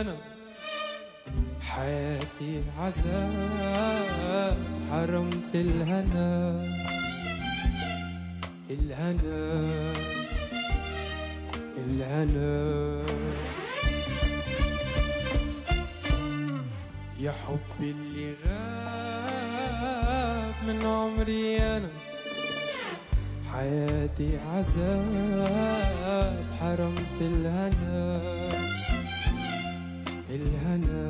أنا حياتي عذاب، حرمت الهنا الهنا الهنا يا حبي اللي غاب من عمري أنا، حياتي عذاب، حرمت الهنا الهنا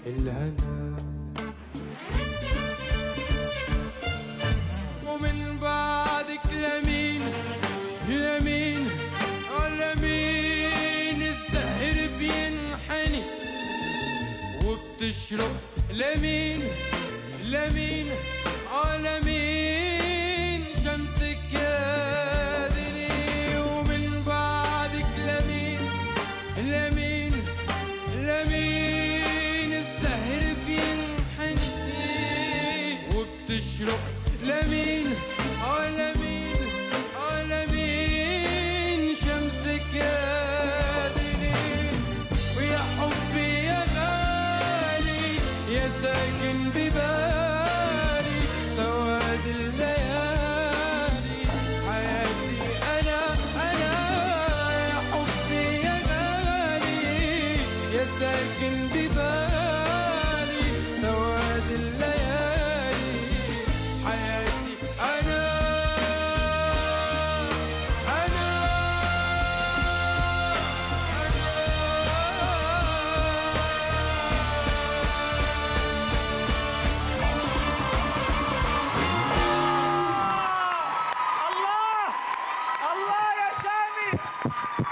الهنا. ومن بعدك لمين لمين لمين الزهر بينحني وبتشرب لمين لمين لمين شمسك جادني. ومن بعدك لمين لمين لمين الزهر بينحني وبتشرب لمين لمين لمين شمسك جادني. ويا حبي يا غالي يا ساكن ببالي سواد الليالي حياتي أنا يا حبي يا غالي يا ساكن ببالي